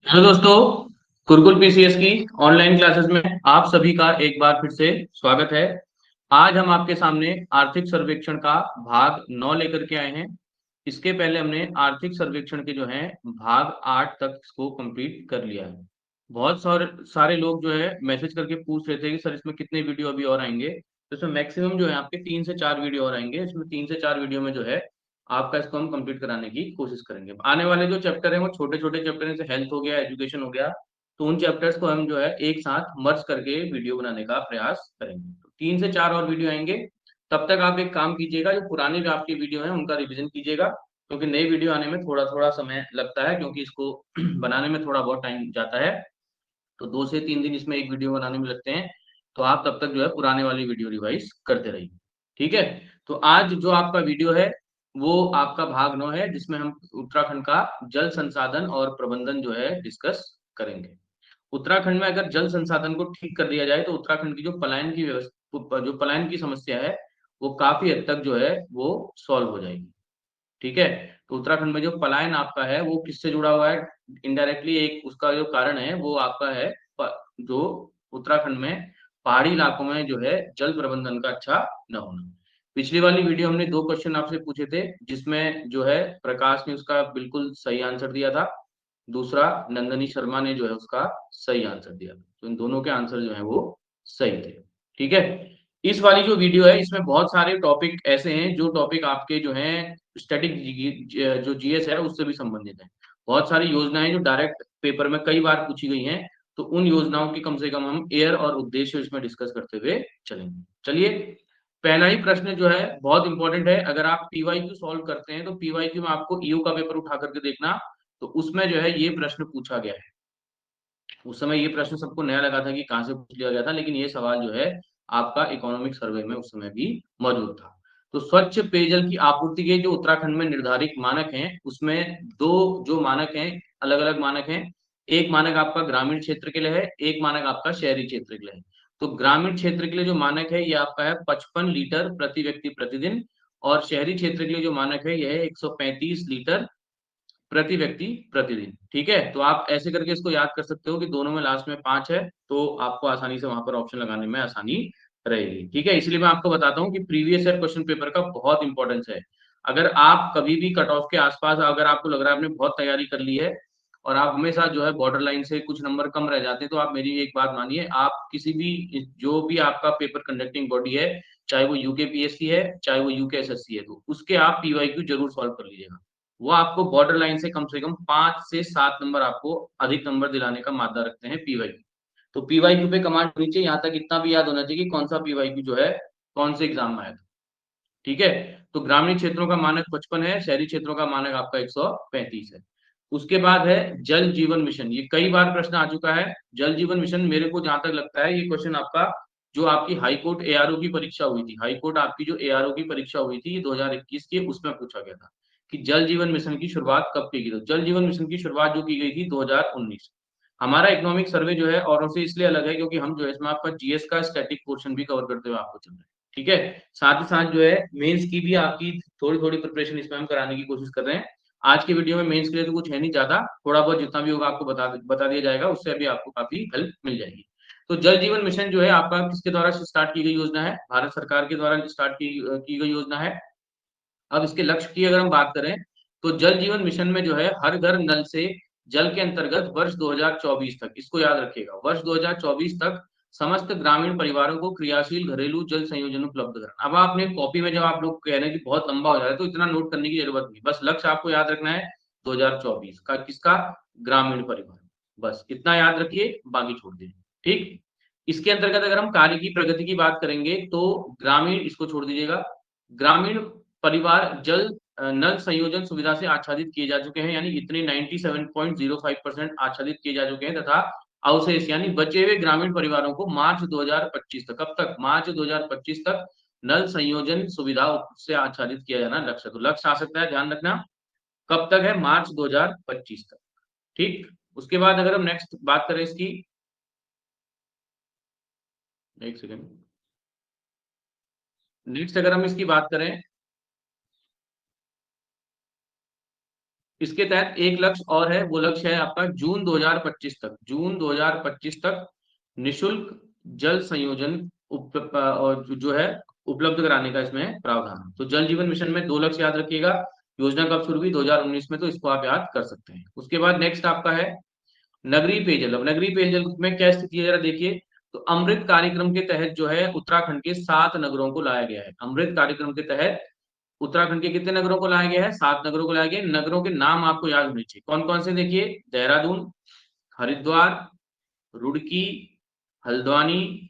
Hello दोस्तों, Gurukul PCS की online classes में आप सभी का एक बार फिर से स्वागत है। आज हम आपके सामने आर्थिक सर्वेक्षण का भाग 9 लेकर के आए हैं। इसके पहले हमने आर्थिक सर्वेक्षण के जो है भाग 8 तक इसको कंप्लीट कर लिया है। बहुत सारे सारे लोग जो है मैसेज करके पूछ रहे थे कि सर इसमें कितने वीडियो अभी और आएंगे। तो इसमें मैक्सिमम जो है आपके 3 से 4 वीडियो और आएंगे। इसमें 3 से 4 वीडियो में जो है आपका इसको हम कंप्लीट कराने की कोशिश करेंगे। आने वाले जो चैप्टर हैं वो छोटे छोटे चैप्टर हैं, जैसे हेल्थ हो गया, एजुकेशन हो गया। तो उन चैप्टर्स को हम जो है एक साथ मर्ज करके वीडियो बनाने का प्रयास करेंगे। तो 3 से 4 और वीडियो आएंगे। तब तक आप एक काम कीजिएगा, जो पुराने जो आपके वीडियो हैं उनका रिवीजन कीजिएगा, क्योंकि नए वीडियो आने में थोड़ा थोड़ा समय लगता है, क्योंकि इसको बनाने में थोड़ा बहुत टाइम जाता है। तो 2 से 3 दिन इसमें एक वीडियो बनाने में लगते हैं। तो आप तब तक जो है पुराने वाली वीडियो रिवाइज करते रहिए। ठीक है। तो आज जो आपका वीडियो है वो आपका भाग 9 है, जिसमें हम उत्तराखंड का जल संसाधन और प्रबंधन जो है डिस्कस करेंगे। उत्तराखंड में अगर जल संसाधन को ठीक कर दिया जाए तो उत्तराखंड की जो पलायन की व्यवस्था, जो पलायन की समस्या है, वो काफी हद तक जो है वो सॉल्व हो जाएगी। ठीक है। तो उत्तराखंड में जो पलायन आपका है वो किससे जुड़ा हुआ है? इनडायरेक्टली एक उसका जो कारण है वो आपका है जो उत्तराखंड में पहाड़ी इलाकों में जो है जल प्रबंधन का अच्छा न होना। पिछली वाली वीडियो हमने 2 क्वेश्चन आपसे पूछे थे, जिसमें जो है प्रकाश ने उसका बिल्कुल सही आंसर दिया था। दूसरा नंदनी शर्मा ने जो है उसका सही आंसर दिया था। तो इन दोनों के आंसर जो है वो सही थे। ठीक है। इस वाली जो वीडियो है इसमें बहुत सारे टॉपिक ऐसे हैं जो टॉपिक आपके जो हैं स्टैटिक जो जीएस है उससे भी संबंधित है। बहुत सारी योजनाएं जो डायरेक्ट पेपर में कई बार पूछी गई हैं, तो उन योजनाओं की कम से कम हम एयर और उद्देश्य इसमें डिस्कस करते हुए चलेंगे। चलिए, पहला ही प्रश्न जो है बहुत इंपॉर्टेंट है। अगर आप पीवाईक्यू सॉल्व करते हैं तो पीवाईक्यू में आपको ईयू का पेपर उठा करके देखना। तो उसमें जो है ये प्रश्न पूछा गया है। उस समय ये प्रश्न सबको नया लगा था कि कहाँ से पूछ लिया गया था, लेकिन ये सवाल जो है आपका इकोनॉमिक सर्वे में उस समय भी मौजूद था। तो स्वच्छ पेयजल की आपूर्ति के जो उत्तराखंड में निर्धारित मानक हैं, उसमें 2 जो मानक हैं, अलग-अलग मानक हैं। एक मानक आपका ग्रामीण क्षेत्र के लिए है, एक मानक आपका शहरी क्षेत्र के लिए है। तो ग्रामीण क्षेत्र के लिए जो मानक है ये आपका है 55 लीटर प्रति व्यक्ति प्रतिदिन, और शहरी क्षेत्र के लिए जो मानक है यह है 135 लीटर प्रति व्यक्ति प्रतिदिन। ठीक है। तो आप ऐसे करके इसको याद कर सकते हो कि दोनों में लास्ट में 5 है, तो आपको आसानी से वहां पर ऑप्शन लगाने में आसानी रहेगी। ठीक है। इसलिए मैं आपको बताता हूँ कि प्रीवियस ईयर क्वेश्चन पेपर का बहुत इंपॉर्टेंस है। अगर आप कभी भी कट ऑफ के आसपास, अगर आपको लग रहा है आपने बहुत तैयारी कर ली है और आप हमेशा जो है बॉर्डर लाइन से कुछ नंबर कम रह जाते हैं, तो आप मेरी एक बात मानिए, आप किसी भी जो भी आपका पेपर कंडक्टिंग बॉडी है, चाहे वो यूकेपीएससी है चाहे वो यूकेएसएससी है, तो उसके आप पीवाईक्यू जरूर सॉल्व कर लीजिएगा। वो आपको बॉर्डर लाइन से कम 5 से 7 नंबर आपको अधिक नंबर दिलाने का मादा रखते हैं पीवाईक्यू। तो पीवाईक्यू पे कमांड होनी चाहिए, यहाँ तक इतना भी याद होना चाहिए कि कौन सा पीवाईक्यू जो है कौन से एग्जाम में आया था। ठीक है। तो ग्रामीण क्षेत्रों का मानक 55 है, शहरी क्षेत्रों का मानक आपका 135 है। उसके बाद है जल जीवन मिशन। ये कई बार प्रश्न आ चुका है। जल जीवन मिशन, मेरे को जहां तक लगता है ये क्वेश्चन आपका जो आपकी हाई कोर्ट एआरओ की परीक्षा हुई थी, हाई कोर्ट आपकी जो एआरओ की परीक्षा हुई थी 2021 की, उसमें पूछा गया था कि जल जीवन मिशन की शुरुआत कब की गई। तो जल जीवन मिशन की शुरुआत जो की गई थी 2019। हमारा इकोनॉमिक सर्वे जो है औरों से इसलिए अलग है क्योंकि हम जो है इसमें आपका जीएस का स्टैटिक पोर्शन भी कवर करते हुए आपको चल रहे हैं। ठीक है। साथ ही साथ जो है मेंस की भी आपकी थोड़ी थोड़ी प्रिपरेशन इसमें हम कराने की कोशिश कर रहे हैं। आज के वीडियो में मेंस के लिए तो कुछ है नहीं ज्यादा, थोड़ा बहुत जितना भी होगा आपको बता दिया जाएगा, उससे अभी आपको काफी हेल्प मिल जाएगी। तो जल जीवन मिशन जो है आपका किसके द्वारा स्टार्ट की गई योजना है? भारत सरकार के द्वारा स्टार्ट की गई योजना है। अब इसके लक्ष्य की अगर हम बात करें, तो जल जीवन मिशन में जो है हर घर नल से जल के अंतर्गत वर्ष 2024 तक, इसको याद रखिएगा, वर्ष 2024 तक समस्त ग्रामीण परिवारों को क्रियाशील घरेलू जल संयोजन उपलब्ध कराना। अब आपने कॉपी में जब आप लोग कह रहे हैं कि बहुत लंबा हो जा रहा है, तो इतना नोट करने की जरूरत नहीं, बस लक्ष्य आपको याद रखना है 2024 का, किसका? ग्रामीण परिवार। बस इतना याद रखिए, बाकी छोड़ दीजिए। ठीक। इसके अंतर्गत अगर हम कार्य की प्रगति की बात करेंगे तो ग्रामीण, इसको छोड़ दीजिएगा। ग्रामीण परिवार जल नल संयोजन सुविधा से आच्छादित किए जा चुके हैं, यानी इतने 97.05% आच्छादित किए जा चुके हैं, तथा अवशेष यानी बचे हुए ग्रामीण परिवारों को मार्च 2025 तक, कब तक? मार्च 2025 तक नल संयोजन सुविधा से आच्छादित किया जाना लक्ष्य। तो लक्ष्य आ सकता है, ध्यान रखना, कब तक है? मार्च 2025 तक। ठीक। उसके बाद अगर हम नेक्स्ट बात करें इसकी, एक सेकेंड, नेक्स्ट अगर हम इसकी बात करें, इसके तहत एक लक्ष्य और है, वो लक्ष्य है आपका जून 2025 तक, जून 2025 तक निशुल्क जल संयोजन और जो है उपलब्ध कराने का इसमें प्रावधान है। तो जल जीवन मिशन में 2 लक्ष्य याद रखिएगा। योजना कब शुरू हुई? 2019 में, तो इसको आप याद कर सकते हैं। उसके बाद नेक्स्ट आपका है नगरीय पेयजल। अब नगरीय पेयजल में क्या स्थिति है जरा देखिए। तो अमृत कार्यक्रम के तहत जो है उत्तराखंड के 7 नगरों को लाया गया है। अमृत कार्यक्रम के तहत उत्तराखंड के कितने नगरों को लाया गया है? 7 नगरों को लाया गया है। नगरों के नाम आपको याद होने चाहिए। कौन कौन से? देखिए, देहरादून, हरिद्वार, रुड़की, हल्द्वानी,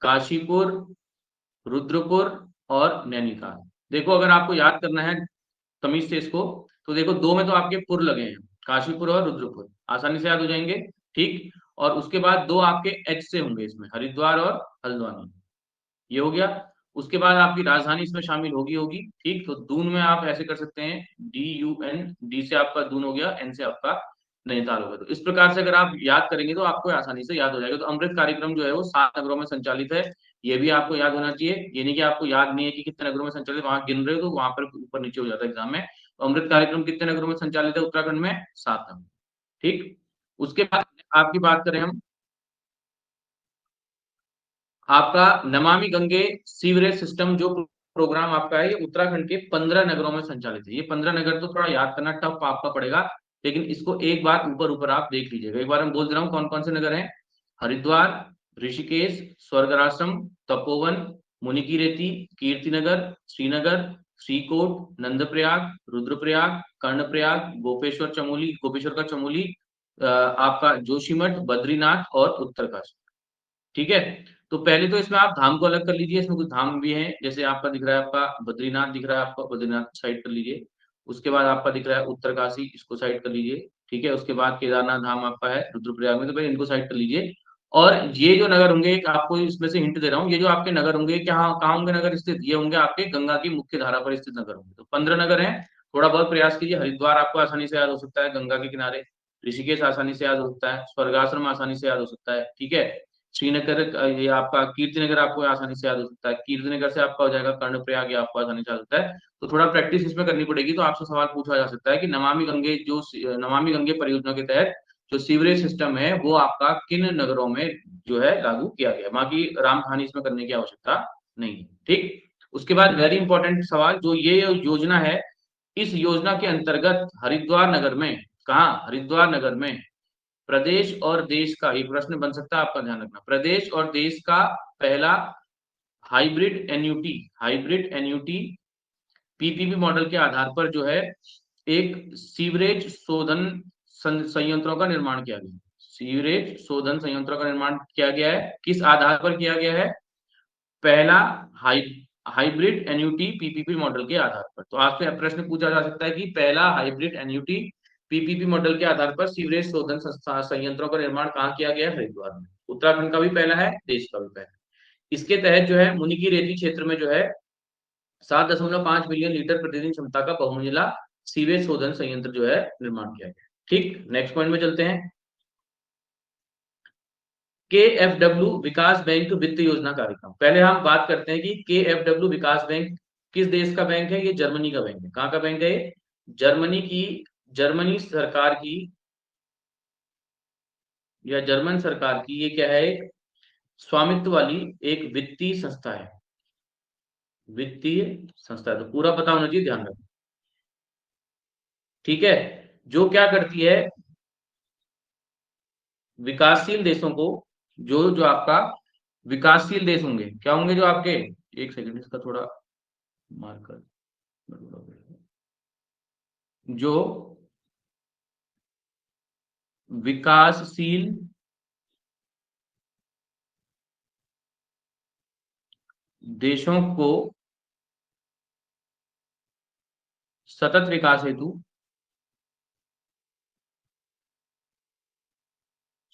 काशीपुर, रुद्रपुर और नैनीताल। देखो, अगर आपको याद करना है तमीज से इसको, तो देखो 2 में तो आपके पुर लगे हैं, काशीपुर और रुद्रपुर, आसानी से याद हो जाएंगे। ठीक, और उसके बाद 2 आपके एच से होंगे इसमें, हरिद्वार और हल्द्वानी, ये हो गया। उसके बाद आपकी राजधानी इसमें शामिल होगी। ठीक, तो दून में आप ऐसे कर सकते हैं, DUN, डी से आपका दून हो गया, एन से आपका नैनीताल हो गया। तो इस प्रकार से अगर आप याद करेंगे तो आपको आसानी से याद हो जाएगा। तो अमृत कार्यक्रम जो है वो 7 नगरों में संचालित है, ये भी आपको याद होना चाहिए। ये नहीं कि आपको याद नहीं है कि कितने नगरों में संचालित, वहां गिन रहे हो तो वहां पर ऊपर नीचे हो जाता है एग्जाम में। तो अमृत कार्यक्रम कितने नगरों में संचालित है उत्तराखंड में? 7 नगर। ठीक, उसके बाद आपकी बात करें हम, आपका नमामि गंगे सीवरेज सिस्टम जो प्रोग्राम आपका है, ये उत्तराखंड के 15 नगरों में संचालित है। ये 15 नगर तो थोड़ा याद करना टफ आपका पड़ेगा, लेकिन इसको एक बार ऊपर ऊपर आप देख लीजिएगा। एक बार मैं बोल दे रहा हूँ कौन कौन से नगर हैं। हरिद्वार, ऋषिकेश, स्वर्गराश्रम, तपोवन, मुनिकीरेती, कीर्तिनगर, श्रीनगर, श्रीकोट, नंदप्रयाग, रुद्रप्रयाग, कर्णप्रयाग, गोपेश्वर का चमोली, आपका जोशीमठ, बद्रीनाथ और उत्तरकाशी। ठीक है, तो पहले तो इसमें आप धाम को अलग कर लीजिए। इसमें कुछ धाम भी हैं, जैसे आपका दिख रहा है, आपका बद्रीनाथ दिख रहा है, आपका बद्रीनाथ साइड कर लीजिए। उसके बाद आपका दिख रहा है उत्तरकाशी, इसको साइड कर लीजिए। ठीक है, उसके बाद केदारनाथ धाम आपका है रुद्रप्रयाग में, तो भाई इनको साइड कर लीजिए। और ये जो नगर होंगे, एक आपको इसमें से हिंट दे रहा हूँ, ये जो आपके नगर होंगे, क्या कहाँ होंगे नगर स्थित? ये होंगे आपके गंगा की मुख्य धारा पर स्थित नगर होंगे। तो 15 नगर हैं, थोड़ा बहुत प्रयास कीजिए। हरिद्वार आपको आसानी से याद हो सकता है, गंगा के किनारे। ऋषिकेश आसानी से याद हो सकता है, स्वर्गाश्रम आसानी से याद हो सकता है। ठीक है, श्रीनगर, ये आपका कीर्तिनगर आपको आसानी से याद हो सकता है। कीर्तिनगर से आपका हो जाएगा कर्णप्रयाग, ये आपको आसानी से याद होता है। तो थोड़ा प्रैक्टिस इसमें करनी पड़ेगी। तो आपसे सवाल पूछा जा सकता है कि नमामि गंगे परियोजना के तहत जो सीवरेज सिस्टम है वो आपका किन नगरों में जो है लागू किया गया? बाकी राम कहानी इसमें करने की आवश्यकता नहीं है। ठीक, उसके बाद वेरी इंपॉर्टेंट सवाल, जो ये योजना है, इस योजना के अंतर्गत हरिद्वार नगर में, कहा? हरिद्वार नगर में प्रदेश और देश का, एक प्रश्न बन सकता है, आपका ध्यान रखना, प्रदेश और देश का पहला हाइब्रिड एन्युटी PPP मॉडल के आधार पर जो है एक सीवरेज शोधन संयंत्रों का निर्माण किया गया। सीवरेज शोधन संयंत्रों का निर्माण किया गया है, किस आधार पर किया गया है? पहला हाइब्रिड एन्युटी PPP मॉडल के आधार पर। तो आपसे प्रश्न पूछा जा सकता है कि पहला हाइब्रिड एन्युटी PPP मॉडल के आधार पर सीवरेज शोधन संयंत्रों का निर्माण कहाँ किया गया है? हरिद्वार में। उत्तराखंड का भी पहला है, देश का भी पहला है। इसके तहत जो है मुनिकी रेती क्षेत्र में जो है 7.5 मिलियन लीटर प्रतिदिन क्षमता का बहुमंजिला सीवेज शोधन संयंत्र जो है निर्माण किया गया। ठीक, नेक्स्ट पॉइंट में चलते हैं। KFW विकास बैंक वित्त योजना कार्यक्रम। पहले हम बात करते हैं कि KFW विकास बैंक किस देश का बैंक है? ये जर्मनी का बैंक है। कहाँ का बैंक है? जर्मनी सरकार की, या जर्मन सरकार की, ये क्या है? एक स्वामित्व वाली एक वित्तीय संस्था है। वित्तीय संस्था है, तो पूरा पता होना चाहिए, ध्यान रखना। ठीक है, जो क्या करती है, विकासशील देशों को, जो जो आपका विकासशील देश होंगे, क्या होंगे जो आपके, एक सेकंड इसका थोड़ा मार्कर, जो विकासशील देशों को सतत विकास हेतु,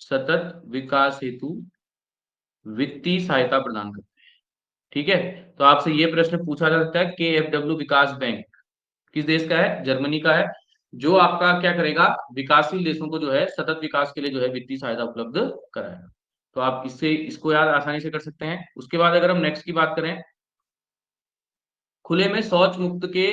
सतत विकास हेतु वित्तीय सहायता प्रदान करते हैं। ठीक है, तो आपसे ये प्रश्न पूछा जा सकता है, KFW विकास बैंक किस देश का है? जर्मनी का है। जो आपका क्या करेगा? विकासशील देशों को जो है सतत विकास के लिए जो है वित्तीय सहायता उपलब्ध कराएगा। तो आप इसको याद आसानी से कर सकते हैं। उसके बाद अगर हम नेक्स्ट की बात करें, खुले में शौच मुक्त के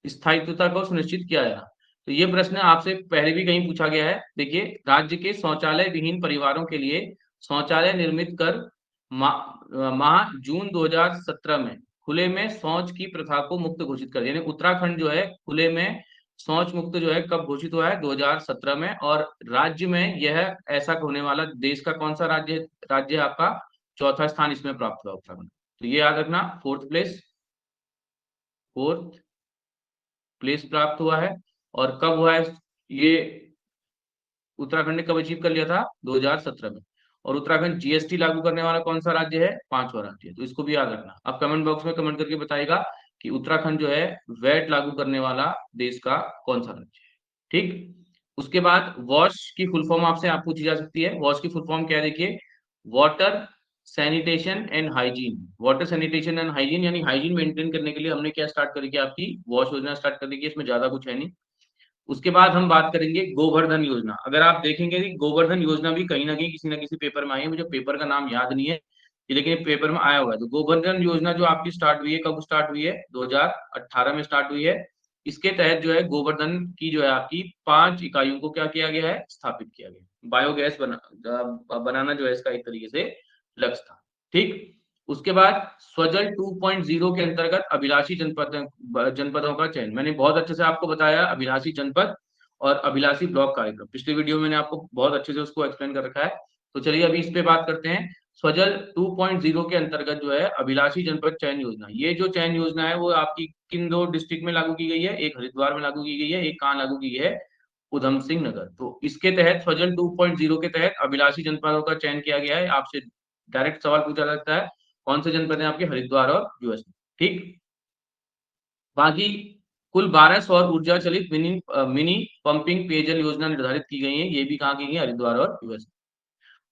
स्थायित्वता को सुनिश्चित किया जाना। तो ये प्रश्न आपसे पहले भी कहीं पूछा गया है। देखिए, राज्य के शौचालय विहीन परिवारों के लिए शौचालय निर्मित कर माह जून 2017 में खुले में शौच की प्रथा को मुक्त घोषित कर दिया। यानी उत्तराखंड जो है खुले में शौच मुक्त जो है कब घोषित हुआ है? 2017 में। और राज्य में यह ऐसा होने वाला देश का कौन सा राज्य है आपका? चौथा स्थान इसमें प्राप्त हुआ उत्तराखंड। तो ये याद रखना, फोर्थ प्लेस प्राप्त हुआ है। और कब हुआ है ये? उत्तराखंड ने कब अचीव कर लिया था? 2017 में। और उत्तराखंड जीएसटी लागू करने वाला कौन सा राज्य है? पांचवा राज्य है। तो इसको भी याद रखना। अब कमेंट बॉक्स में कमेंट करके बताएगा कि उत्तराखंड जो है वैट लागू करने वाला देश का कौन सा राज्य है। ठीक। उसके बाद वॉश की फुल फॉर्म आपसे आप पूछी जा सकती है। वॉश की फुल फॉर्म क्या है? देखिए, water sanitation and hygiene. Water sanitation and hygiene यानी हाइजीन मेंटेन करने के लिए हमने क्या स्टार्ट करी? आपकी वॉश योजना स्टार्ट कर दी। इसमें ज्यादा कुछ है नहीं। उसके बाद हम बात करेंगे गोवर्धन योजना। अगर आप देखेंगे कि गोवर्धन योजना भी कहीं ना कहीं किसी ना किसी पेपर में आई है, मुझे पेपर का नाम याद नहीं है लेकिन पेपर में आया हुआ है। तो गोवर्धन योजना जो आपकी स्टार्ट हुई है, कब स्टार्ट हुई है? 2018 में स्टार्ट हुई है। इसके तहत जो है गोवर्धन की जो है आपकी 5 इकाइयों को क्या किया गया है? स्थापित किया गया। बायोगैस बनाना जो है इसका एक तरीके से लक्ष्य था। ठीक। उसके बाद स्वजल 2.0 के अंतर्गत अभिलाषी जनपदों का चयन। मैंने बहुत अच्छे से आपको बताया अभिलाषी जनपद और अभिलाषी ब्लॉक कार्यक्रम। पिछले वीडियो में मैंने आपको बहुत अच्छे से उसको एक्सप्लेन कर रखा है। तो चलिए अभी इस पे बात करते हैं। स्वजल 2.0 के अंतर्गत जो है अभिलाषी जनपद चयन योजना, ये जो चयन योजना है वो आपकी किन 2 डिस्ट्रिक्ट में लागू की गई है? एक हरिद्वार में लागू की गई है, एक कहाँ लागू की गई है? उधम सिंह नगर। तो इसके तहत स्वजल 2.0 के तहत अभिलाषी जनपदों का चयन किया गया है। आपसे डायरेक्ट सवाल पूछा सकता है, कौन से जनपद है आपके? हरिद्वार और यूएस। ठीक। बाकी कुल 12 सौर ऊर्जा चलित मिनी पंपिंग पेयजल योजना निर्धारित की गई है। ये भी कहाँ की गई है? हरिद्वार और यूएस।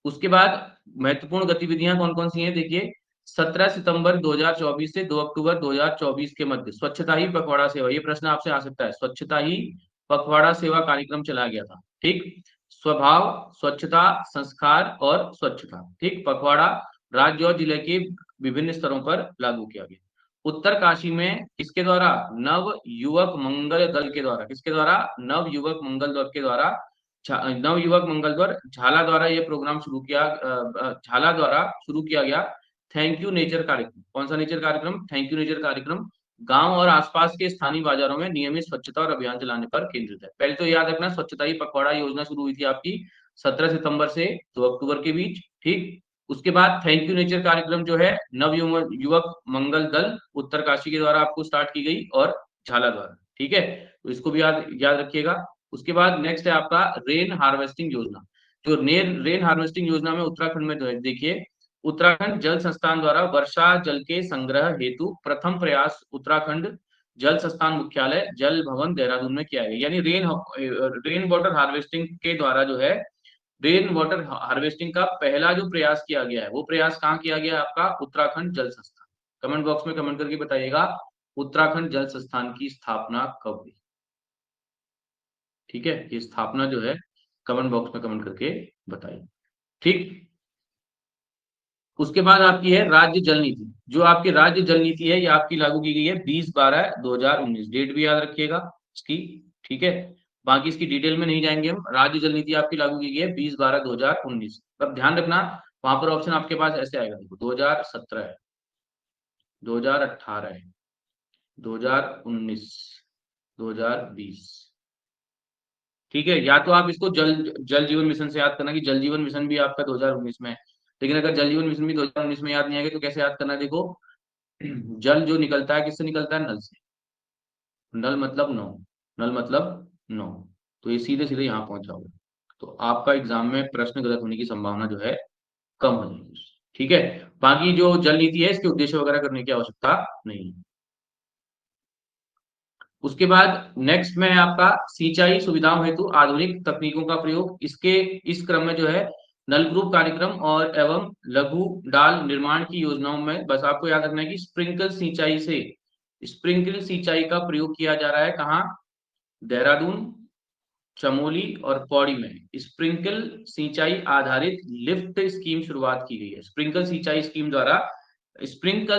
उसके बाद महत्वपूर्ण गतिविधियां कौन कौन सी हैं? देखिए, 17 सितंबर 2024 से 2 अक्टूबर 2024 के मध्य स्वच्छता ही पखवाड़ा सेवा। ये प्रश्न आपसे आ सकता है। स्वच्छता ही पखवाड़ा सेवा कार्यक्रम चलाया गया था। ठीक। स्वभाव, स्वच्छता, संस्कार और स्वच्छता। ठीक। पखवाड़ा राज्य और जिले के विभिन्न स्तरों पर लागू किया गया। उत्तरकाशी में किसके द्वारा? नव युवक मंगल दल के द्वारा। किसके द्वारा? नव युवक मंगल दल के द्वारा। नव युवक मंगल द्वारा झाला द्वारा ये प्रोग्राम शुरू किया झाला द्वारा शुरू किया गया थैंक यू नेचर कार्यक्रम। कौन सा नेचर कार्यक्रम? थैंक यू नेचर कार्यक्रम। गांव और आसपास के स्थानीय बाजारों में नियमित स्वच्छता और अभियान चलाने पर केंद्रित है। पहले तो याद रखना, स्वच्छता ही पखवाड़ा योजना शुरू हुई थी आपकी 17 सितंबर से 2 अक्टूबर के बीच। ठीक। उसके बाद थैंक यू नेचर कार्यक्रम जो है नव युवक मंगल दल उत्तरकाशी के द्वारा आपको स्टार्ट की गई और झाला द्वारा। ठीक है, तो इसको भी याद याद रखिएगा। उसके बाद नेक्स्ट है आपका रेन हार्वेस्टिंग योजना। जो रेन हार्वेस्टिंग योजना में उत्तराखंड में जो है, देखिए, उत्तराखंड जल संस्थान द्वारा वर्षा जल के संग्रह हेतु प्रथम प्रयास उत्तराखंड जल संस्थान मुख्यालय जल भवन देहरादून में किया गया। यानी रेन वाटर हार्वेस्टिंग के द्वारा जो है रेन वाटर हार्वेस्टिंग का पहला जो प्रयास किया गया है वो प्रयास कहाँ किया गया है? आपका उत्तराखंड जल संस्थान। कमेंट बॉक्स में कमेंट करके बताइएगा उत्तराखंड जल संस्थान की स्थापना कब हुई। ठीक है, ये स्थापना जो है कमेंट बॉक्स में कमेंट करके बताइए। ठीक। उसके बाद आपकी है राज्य जल नीति। जो आपकी राज्य जल नीति है ये आपकी लागू की गई है 20/12/2019। डेट भी याद रखिएगा इसकी। ठीक है, बाकी इसकी डिटेल में नहीं जाएंगे हम। राज्य जल नीति आपकी लागू की गई है 20/12/2019। अब ध्यान रखना, वहां पर ऑप्शन आपके पास ऐसे आएगा, देखो 2017 है, 2018 है, 2019, 2020। ठीक है, या तो आप इसको जल जल जीवन मिशन से याद करना कि जल जीवन मिशन भी आपका 2019 में है। लेकिन अगर जल जीवन मिशन भी 2019 में याद नहीं आएगा तो कैसे याद करना है? देखो, जल जो निकलता है किससे निकलता है? नल से। नल मतलब नो, नल मतलब नो। तो ये सीधे सीधे यहाँ पहुंच जाओगे। तो आपका एग्जाम में प्रश्न गलत होने की संभावना जो है कम हो जाएगी। ठीक है, बाकी जो जल नीति है इसके उद्देश्य वगैरह करने की आवश्यकता नहीं है। उसके बाद नेक्स्ट में है आपका सिंचाई सुविधाओं हेतु आधुनिक तकनीकों का प्रयोग। इसके इस क्रम में जो है नलकूप कार्यक्रम और एवं लघु डाल निर्माण की योजनाओं में बस आपको याद रखना है कि स्प्रिंकल सिंचाई का प्रयोग किया जा रहा है। कहाँ? देहरादून, चमोली और पौड़ी में स्प्रिंकल सिंचाई आधारित लिफ्ट स्कीम शुरुआत की गई है। स्प्रिंकल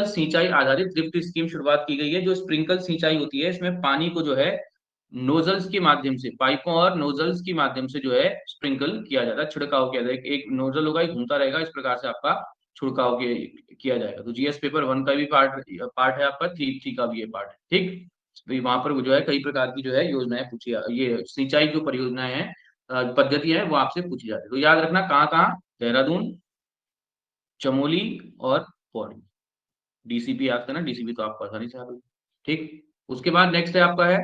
सिंचाई आधारित लिफ्ट स्कीम शुरुआत की गई है। जो स्प्रिंकल सिंचाई होती है इसमें पानी को जो है नोजल्स के माध्यम से, पाइपों और नोजल्स के माध्यम से जो है स्प्रिंकल किया जाता है, छिड़काव किया जाएगा। एक नोजल होगा, एक घूमता रहेगा, इस प्रकार से आपका छिड़काव किया जाएगा। तो जीएस पेपर 1 का भी पार्ट पार्ट है आपका, 3 का भी ये पार्ट है, ठीक। तो वहां पर जो है कई प्रकार की जो है योजनाएं पूछी ये सिंचाई जो परियोजनाएं हैं, पद्धतियां हैं, वो आपसे पूछी जाती है। तो याद रखना कहाँ कहाँ, देहरादून, चमोली और पौड़ी। डीसीपी याद करना, डीसीपी तो आपको आसानी से याद होगी, ठीक। उसके बाद नेक्स्ट है आपका है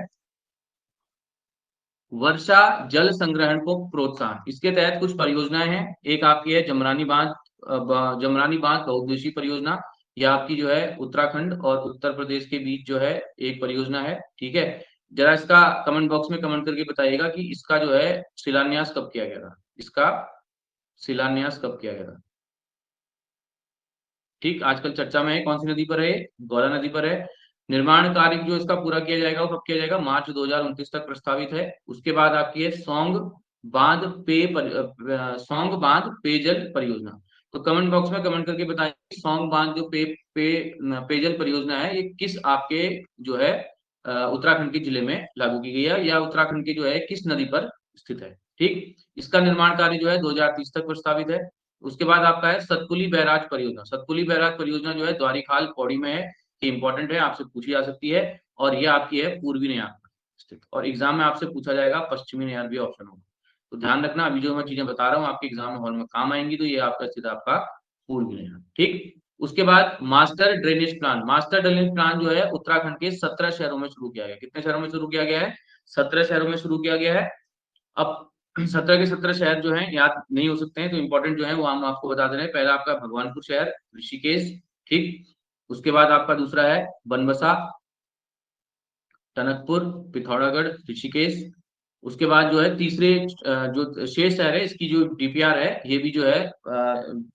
वर्षा जल संग्रहण को प्रोत्साहन। इसके तहत कुछ परियोजनाएं हैं। एक आपकी है जमरानी बांध, जमरानी बांध बहुउद्देशीय परियोजना। यह आपकी जो है उत्तराखंड और उत्तर प्रदेश के बीच जो है एक परियोजना है, ठीक है। जरा इसका कमेंट बॉक्स में कमेंट करके बताइएगा कि इसका जो है शिलान्यास कब किया गया था, इसका शिलान्यास कब किया गया था, ठीक। आजकल चर्चा में है, कौन सी नदी पर है, गौरा नदी पर है। निर्माण कार्य जो इसका पूरा किया जाएगा वो कब किया जाएगा, मार्च 2029 तक प्रस्तावित है। उसके बाद आपकी है सौंग बांध पेयजल परियोजना। तो कमेंट बॉक्स में कमेंट करके बताइए सौंग बांध जो पेयजल परियोजना है, ये किस आपके जो है उत्तराखंड के जिले में लागू की गई है, या उत्तराखंड की जो है किस नदी पर स्थित है, ठीक। इसका निर्माण कार्य जो है 2030 तक प्रस्तावित है। उसके बाद आपका है सतपुली बैराज परियोजना। सतपुली बैराज परियोजना जो है द्वारीखाल पौड़ी में है, ये इंपॉर्टेंट है, आपसे पूछी जा सकती है। और ये आपकी है पूर्वी नयार में स्थित, और एग्जाम में आपसे पूछा जाएगा पश्चिमी नयार भी ऑप्शन होगा। तो ध्यान रखना, अभी जो मैं चीजें बता रहा हूँ आपके एग्जाम हॉल में काम आएंगी। तो ये आपका स्थित आपका पूर्वी नयार, ठीक। उसके बाद master drainage plan. Master drainage plan जो है उत्तराखंड के 17 शहरों में शुरू किया गया। कितने शहरों में शुरू किया गया है, 17 शहरों में शुरू किया गया है। अब 17 के 17 शहर जो हैं याद नहीं हो सकते हैं, तो इंपॉर्टेंट जो है वो हम आपको बता दे रहे हैं। पहला आपका भगवानपुर शहर, ऋषिकेश, ठीक। उसके बाद आपका दूसरा है बनबसा, टनकपुर, पिथौरागढ़, ऋषिकेश। उसके बाद जो है तीसरे जो शेष शहर है, इसकी जो डीपीआर है ये भी जो है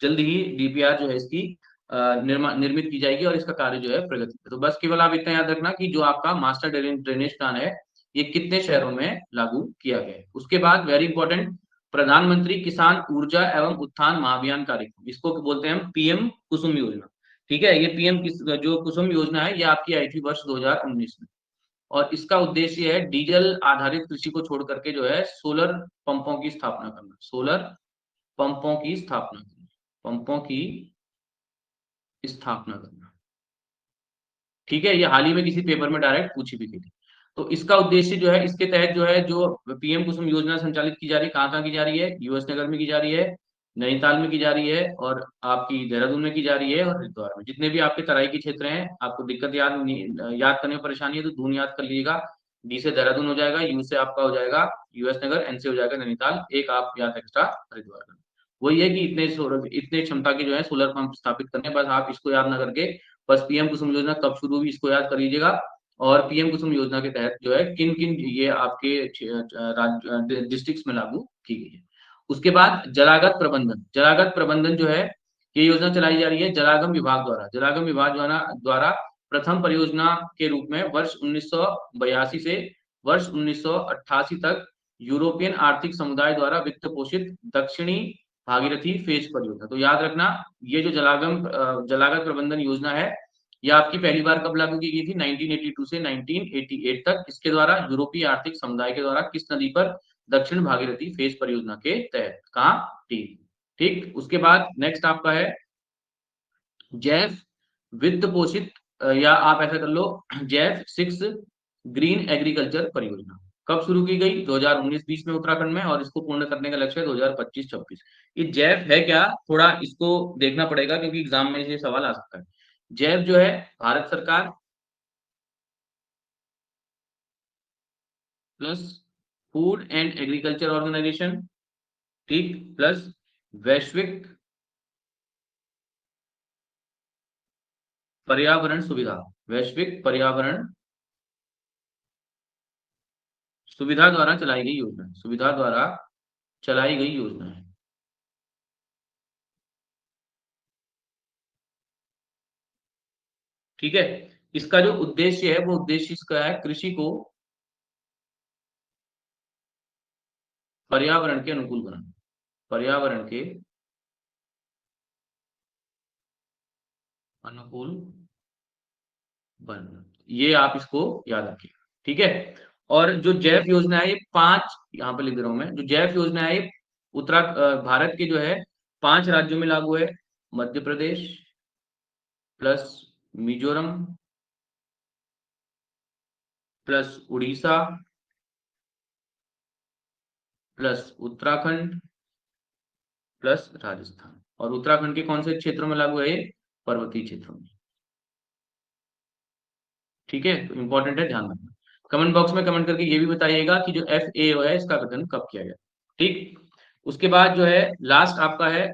जल्द ही डीपीआर जो है इसकी निर्मित की जाएगी, और इसका कार्य जो है प्रगति पे। तो बस केवल आप इतना याद रखना कि जो आपका मास्टर ड्रेनेज प्लान है ये कितने शहरों में लागू किया गया है। उसके बाद वेरी इंपॉर्टेंट, प्रधानमंत्री किसान ऊर्जा एवं उत्थान महाभियान कार्यक्रम, इसको बोलते हैं हम पीएम कुसुम योजना, ठीक है। ये जो कुसुम योजना है ये आपकी आई थी वर्ष 2019 में, और इसका उद्देश्य है डीजल आधारित कृषि को छोड़ करके जो है सोलर पंपों की स्थापना करना, सोलर पंपों की स्थापना करना, पंपों की स्थापना करना, ठीक है। ये हाल ही में किसी पेपर में डायरेक्ट पूछी भी गई थी। तो इसका उद्देश्य जो है, इसके तहत जो है जो पीएम कुसुम योजना संचालित की जा रही है, कहाँ कहाँ की जा रही है, यूएस नगर में की जा रही है, नैनीताल में की जा रही है, और आपकी देहरादून में की जा रही है, और हरिद्वार में। जितने भी आपके तराई के क्षेत्र हैं, आपको दिक्कत याद करने में परेशानी है तो धून याद कर लीजिएगा। डी से देहरादून हो जाएगा, यू से आपका हो जाएगा यूएस नगर, एन से हो जाएगा नैनीताल, एक आप याद एक्स्ट्रा हरिद्वार का। वही है कि इतने क्षमता के जो है सोलर पंप स्थापित करने, बस आप इसको याद ना करके बस पीएम कुसुम योजना कब शुरू हुई इसको याद कर लीजिएगा। और पीएम कुसुम योजना के तहत जो है किन किन ये आपके डिस्ट्रिक्ट्स में लागू की गई है। उसके बाद जलागत प्रबंधन। जलागत प्रबंधन जो है ये योजना चलाई जा रही है जलागम विभाग द्वारा। जलागम विभाग द्वारा प्रथम परियोजना के रूप में वर्ष 1982 से वर्ष 1988 तक यूरोपियन आर्थिक समुदाय द्वारा वित्त पोषित दक्षिणी भागीरथी फेज परियोजना। तो याद रखना, ये जो जलागत प्रबंधन योजना है, ये आपकी पहली बार कब लागू की गई थी, 1982 से 1988 तक। इसके द्वारा यूरोपीय आर्थिक समुदाय के द्वारा किस नदी पर, दक्षिण भागीरथी फेज परियोजना के तहत, कहाँ, टीम, ठीक। उसके बाद नेक्स्ट आपका है जैव वित्त पोषित या आप ऐसा कर लो जैव 6 ग्रीन एग्रीकल्चर परियोजना। कब शुरू की गई, 2019-20 में उत्तराखंड में, और इसको पूर्ण करने का लक्ष्य है 2025-26। ये जैव है क्या, थोड़ा इसको देखना पड़ेगा क्योंकि एग्जाम में ये सवाल आ सकता है। जैव जो है भारत सरकार plus food and agriculture organisation, ठीक, प्लस वैश्विक पर्यावरण सुविधा, वैश्विक पर्यावरण सुविधा द्वारा चलाई गई योजना, सुविधा द्वारा चलाई गई योजना है, ठीक है। इसका जो उद्देश्य है वो उद्देश्य इसका है कृषि को पर्यावरण के अनुकूल बनाना, पर्यावरण के अनुकूल बनना, ये आप इसको याद रखिए, ठीक है। और जो जैव योजना है ये 5, यहाँ पे लिख दे रहा हूं मैं, जो जैव योजना है ये भारत के जो है 5 राज्यों में लागू है। Madhya Pradesh plus Mizoram plus Orissa plus Uttarakhand plus Rajasthan. और उत्तराखंड के कौन से क्षेत्रों में लागू है ये? पर्वतीय क्षेत्रों में। ठीक है, तो इंपॉर्टेंट है, ध्यान रखना। कमेंट बॉक्स में कमेंट करके ये भी बताइएगा कि जो FAO है इसका गठन कब किया गया। ठीक, उसके बाद जो है लास्ट आपका है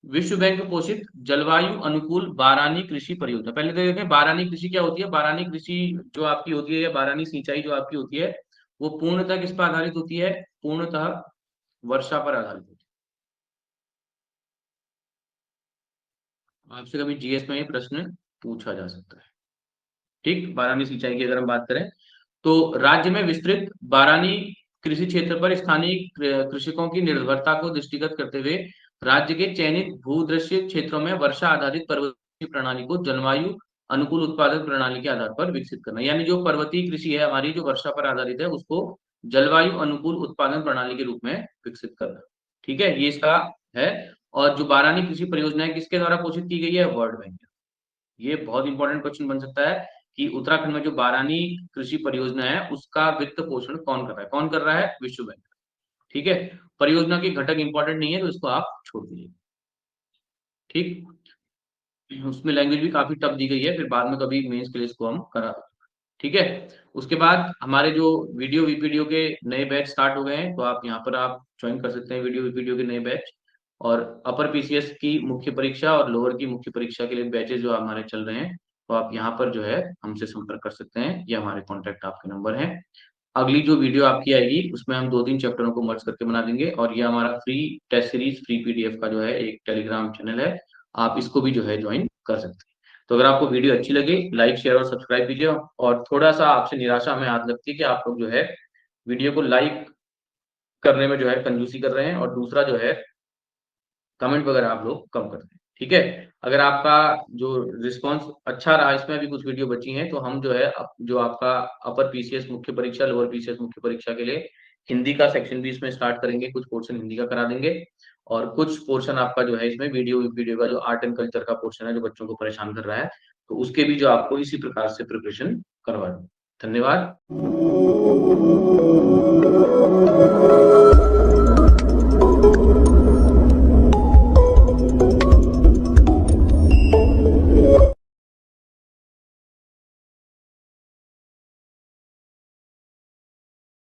विश्व बैंक पोषित जलवायु अनुकूल बारानी कृषि परियोजना। पहले तो देखें बारानी कृषि क्या होती है। बारानी कृषि जो आपकी होती है, या बारानी सिंचाई जो आपकी होती है, वो पूर्णतः किस पर आधारित होती है? पूर्णतः वर्षा पर आधारित होती है। आपसे कभी GS में ये प्रश्न पूछा जा सकता है। ठीक, बारानी सिंचाई की अगर हम बात करें तो राज्य में विस्तृत बारानी कृषि क्षेत्र पर स्थानीय कृषकों की निर्भरता को दृष्टिगत करते हुए राज्य के चयनित भूदृश्य क्षेत्रों में वर्षा आधारित पर्वतीय प्रणाली को जलवायु अनुकूल उत्पादन प्रणाली के आधार पर विकसित करना। यानी जो पर्वतीय कृषि है हमारी, जो वर्षा पर आधारित है, उसको जलवायु अनुकूल उत्पादन प्रणाली के रूप में विकसित करना। ठीक है, ये इसका है। और जो बारानी कृषि परियोजना है किसके द्वारा पोषित की गई है? World bank. ये बहुत इंपॉर्टेंट क्वेश्चन बन सकता है कि उत्तराखंड में जो बारानी कृषि परियोजना है उसका वित्त पोषण कौन कर रहा है? कौन कर रहा है? विश्व बैंक। ठीक है, परियोजना के घटक इंपॉर्टेंट नहीं है तो इसको आप छोड़ दीजिए। ठीक, उसमें लैंग्वेज भी काफी टफ दी गई है, फिर बाद में कभी मेंस के लिए इसको हम करा। ठीक है, उसके बाद हमारे जो वीडियो वीपीडीओ के नए बैच स्टार्ट हो गए हैं, तो आप यहाँ पर आप ज्वाइन कर सकते हैं वीडियो वीपीडीओ के नए बैच। और अपर पीसीएस की मुख्य परीक्षा और लोअर की मुख्य परीक्षा के लिए बैचेस जो हमारे चल रहे हैं, तो आप यहाँ पर जो है हमसे संपर्क कर सकते हैं। ये हमारे कॉन्टैक्ट आपके नंबर हैं। अगली जो वीडियो आपकी आएगी उसमें हम 2-3 चैप्टरों को मर्ज करके बना देंगे। और ये हमारा free test series, free PDF का जो है एक टेलीग्राम चैनल है, आप इसको भी जो है ज्वाइन कर सकते हैं। तो अगर आपको वीडियो अच्छी लगे, लाइक शेयर और सब्सक्राइब कीजिए। और थोड़ा सा आपसे निराशा हमें आज लगती है कि आप लोग जो है वीडियो को लाइक करने में जो है कंजूसी कर रहे हैं, और दूसरा जो है कमेंट वगैरह आप लोग कम करते हैं। ठीक है, अगर आपका जो रिस्पांस अच्छा रहा, इसमें अभी कुछ वीडियो बची हैं, तो हम जो है जो आपका अपर पीसीएस मुख्य परीक्षा, लोअर पीसीएस मुख्य परीक्षा के लिए हिंदी का सेक्शन भी इसमें स्टार्ट करेंगे। कुछ पोर्शन हिंदी का करा देंगे, और कुछ पोर्शन आपका जो है इसमें वीडियो वीडियो का जो आर्ट एंड कल्चर का पोर्शन है, जो बच्चों को परेशान कर रहा है, तो उसके भी जो आपको इसी प्रकार से प्रिपरेशन करवा दें। धन्यवाद।